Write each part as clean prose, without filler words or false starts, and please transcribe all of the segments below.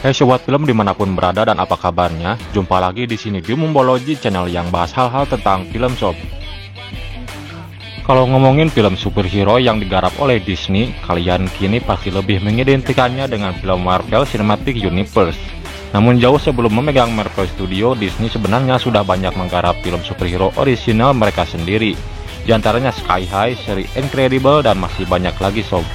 Hai sobat film dimanapun berada dan apa kabarnya? Jumpa lagi di sini di Mumbology channel yang bahas hal-hal tentang film sob. Kalau ngomongin film superhero yang digarap oleh Disney, kalian kini pasti lebih mengidentikannya dengan film Marvel Cinematic Universe. Namun jauh sebelum memegang Marvel Studio, Disney sebenarnya sudah banyak menggarap film superhero orisinal mereka sendiri. Di antaranya Sky High, seri Incredible, dan masih banyak lagi sob.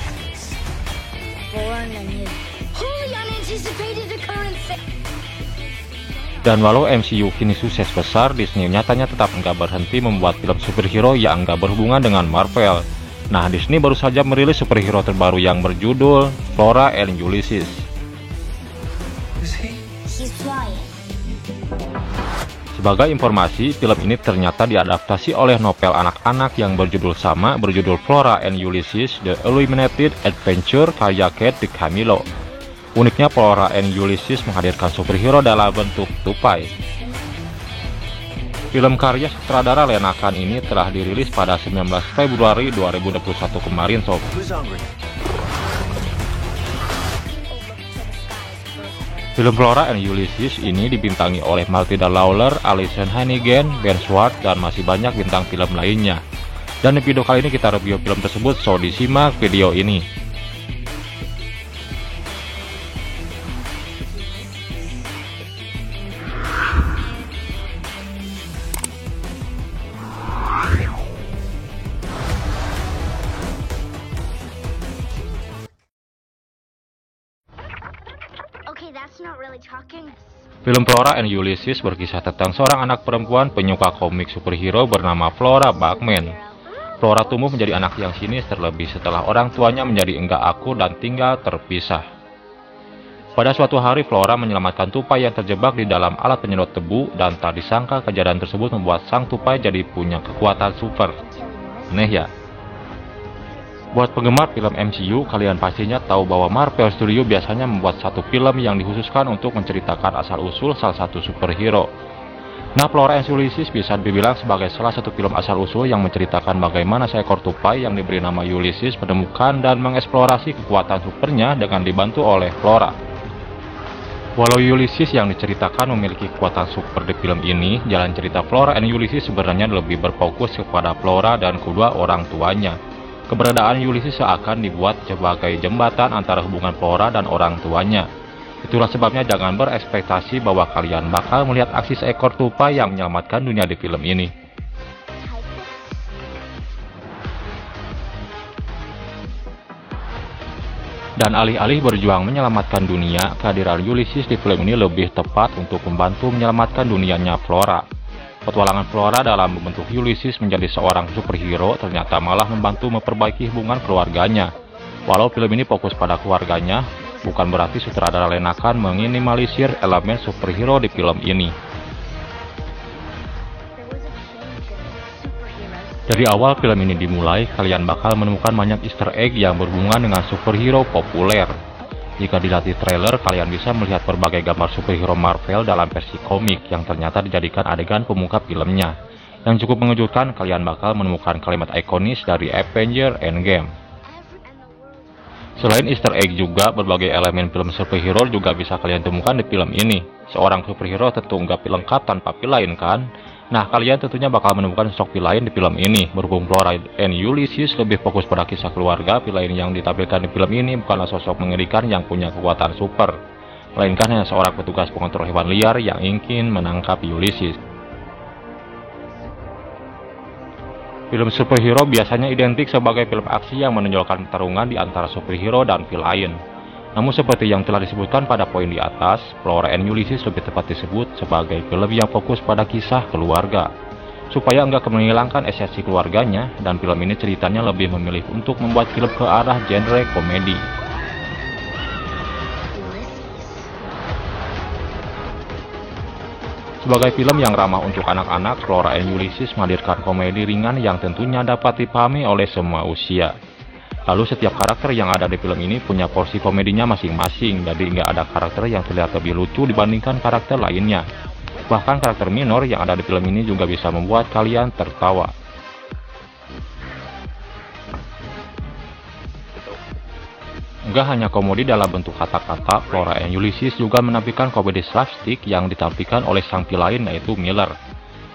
Dan walau MCU kini sukses besar, Disney nyatanya tetap nggak berhenti membuat film superhero yang nggak berhubungan dengan Marvel. Nah, Disney baru saja merilis superhero terbaru yang berjudul Flora and Ulysses. Sebagai informasi, film ini ternyata diadaptasi oleh novel anak-anak yang berjudul sama, berjudul Flora and Ulysses: The Illuminated Adventure karya Kate DiCamillo. Uniknya, Flora and Ulysses menghadirkan superhero dalam bentuk tupai. Film karya sutradara Lena Khan ini telah dirilis pada 19 Februari 2021 kemarin sob. Film Flora and Ulysses ini dibintangi oleh Matilda Lawlor, Alyson Hannigan, Ben Schwartz, dan masih banyak bintang film lainnya. Dan di video kali ini kita review film tersebut, so disimak video ini. Film Flora and Ulysses berkisah tentang seorang anak perempuan penyuka komik superhero bernama Flora Bachman. Flora tumbuh menjadi anak yang sinis, terlebih setelah orang tuanya menjadi enggak akur dan tinggal terpisah. Pada suatu hari, Flora menyelamatkan tupai yang terjebak di dalam alat penyedot debu, dan tak disangka kejadian tersebut membuat sang tupai jadi punya kekuatan super. Aneh ya? Buat penggemar film MCU, kalian pastinya tahu bahwa Marvel Studio biasanya membuat satu film yang dikhususkan untuk menceritakan asal-usul salah satu superhero. Nah, Flora and Ulysses bisa dibilang sebagai salah satu film asal-usul yang menceritakan bagaimana seekor tupai yang diberi nama Ulysses menemukan dan mengeksplorasi kekuatan supernya dengan dibantu oleh Flora. Walau Ulysses yang diceritakan memiliki kekuatan super di film ini, jalan cerita Flora and Ulysses sebenarnya lebih berfokus kepada Flora dan kedua orang tuanya. Keberadaan Ulysses seakan dibuat sebagai jembatan antara hubungan Flora dan orang tuanya. Itulah sebabnya jangan berekspektasi bahwa kalian bakal melihat aksi seekor tupai yang menyelamatkan dunia di film ini. Dan alih-alih berjuang menyelamatkan dunia, kehadiran Ulysses di film ini lebih tepat untuk membantu menyelamatkan dunianya Flora. Petualangan Flora dalam membentuk Ulysses menjadi seorang superhero ternyata malah membantu memperbaiki hubungan keluarganya. Walau film ini fokus pada keluarganya, bukan berarti sutradara Lena Khan meminimalisir elemen superhero di film ini. Dari awal film ini dimulai, kalian bakal menemukan banyak easter egg yang berhubungan dengan superhero populer. Jika dilihat di trailer, kalian bisa melihat berbagai gambar superhero Marvel dalam versi komik yang ternyata dijadikan adegan pembuka filmnya. Yang cukup mengejutkan, kalian bakal menemukan kalimat ikonis dari Avengers Endgame. Selain easter egg juga, berbagai elemen film superhero juga bisa kalian temukan di film ini. Seorang superhero tentu nggak lengkap tanpa villain kan? Nah, kalian tentunya bakal menemukan sosok villain di film ini. Berhubung Flora and Ulysses lebih fokus pada kisah keluarga, villain yang ditampilkan di film ini bukanlah sosok mengerikan yang punya kekuatan super, melainkan hanya seorang petugas pengontrol hewan liar yang ingin menangkap Ulysses. Film superhero biasanya identik sebagai film aksi yang menonjolkan pertarungan di antara superhero dan villain. Namun seperti yang telah disebutkan pada poin di atas, Flora and Ulysses lebih tepat disebut sebagai film yang fokus pada kisah keluarga. Supaya enggak menghilangkan esensi keluarganya, dan film ini ceritanya lebih memilih untuk membuat film ke arah genre komedi. Sebagai film yang ramah untuk anak-anak, Flora and Ulysses menghadirkan komedi ringan yang tentunya dapat dipahami oleh semua usia. Lalu setiap karakter yang ada di film ini punya porsi komedinya masing-masing, jadi nggak ada karakter yang terlihat lebih lucu dibandingkan karakter lainnya. Bahkan karakter minor yang ada di film ini juga bisa membuat kalian tertawa. juga hanya komedi dalam bentuk kata-kata, Flora and Ulysses juga menampilkan komedi slapstick yang ditampilkan oleh sang villain yaitu Miller.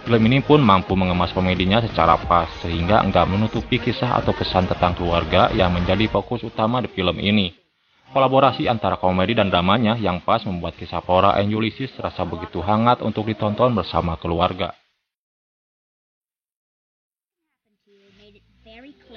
Film ini pun mampu mengemas komedinya secara pas, sehingga enggak menutupi kisah atau pesan tentang keluarga yang menjadi fokus utama di film ini. Kolaborasi antara komedi dan dramanya yang pas membuat kisah Flora and Ulysses terasa begitu hangat untuk ditonton bersama keluarga.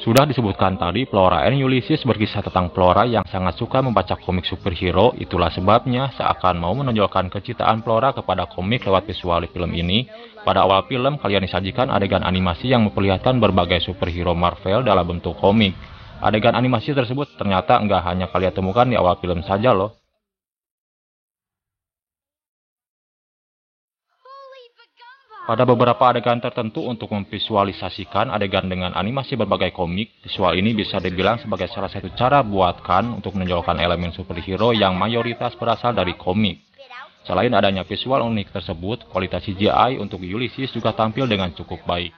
Sudah disebutkan tadi, Flora and Ulysses berkisah tentang Flora yang sangat suka membaca komik superhero. Itulah sebabnya seakan mau menonjolkan kecintaan Flora kepada komik lewat visual di film ini. Pada awal film, kalian disajikan adegan animasi yang memperlihatkan berbagai superhero Marvel dalam bentuk komik. Adegan animasi tersebut ternyata nggak hanya kalian temukan di awal film saja loh. Pada beberapa adegan tertentu untuk memvisualisasikan adegan dengan animasi berbagai komik, visual ini bisa dibilang sebagai salah satu cara buatkan untuk menonjolkan elemen superhero yang mayoritas berasal dari komik. Selain adanya visual unik tersebut, kualitas CGI untuk Ulysses juga tampil dengan cukup baik.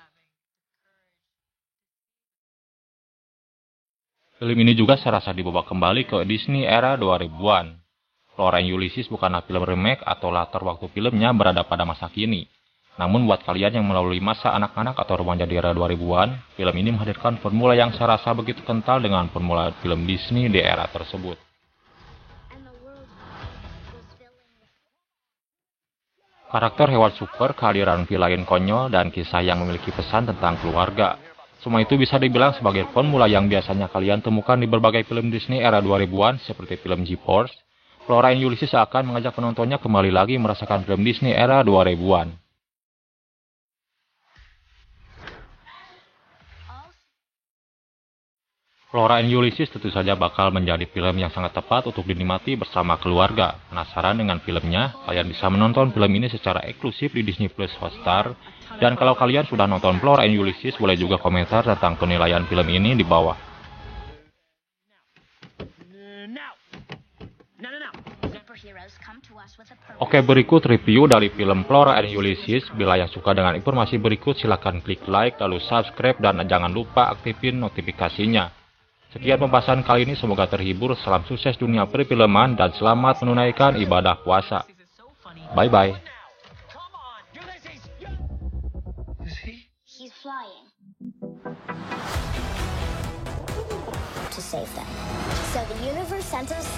Film ini juga serasa dibawa kembali ke Disney era 2000-an. Flora and Ulysses bukanlah film remake atau latar waktu filmnya berada pada masa kini. Namun buat kalian yang melalui masa anak-anak atau remaja di era 2000-an, film ini menghadirkan formula yang saya rasa begitu kental dengan formula film Disney di era tersebut. Karakter hewan super, kehadiran villain konyol, dan kisah yang memiliki pesan tentang keluarga. Semua itu bisa dibilang sebagai formula yang biasanya kalian temukan di berbagai film Disney era 2000-an seperti film G-Force. Flora and Ulysses akan mengajak penontonnya kembali lagi merasakan film Disney era 2000-an. Flora and Ulysses tentu saja bakal menjadi film yang sangat tepat untuk dinikmati bersama keluarga. Penasaran dengan filmnya? Kalian bisa menonton film ini secara eksklusif di Disney Plus Hotstar. Dan kalau kalian sudah nonton Flora and Ulysses, boleh juga komentar tentang penilaian film ini di bawah. Oke, berikut review dari film Flora and Ulysses. Bila yang suka dengan informasi berikut, silahkan klik like, lalu subscribe, dan jangan lupa aktifin notifikasinya. Sekian pembahasan kali ini, semoga terhibur, salam sukses dunia perfilman, dan selamat menunaikan ibadah puasa. Bye-bye. He's flying to save them. So the universe sent us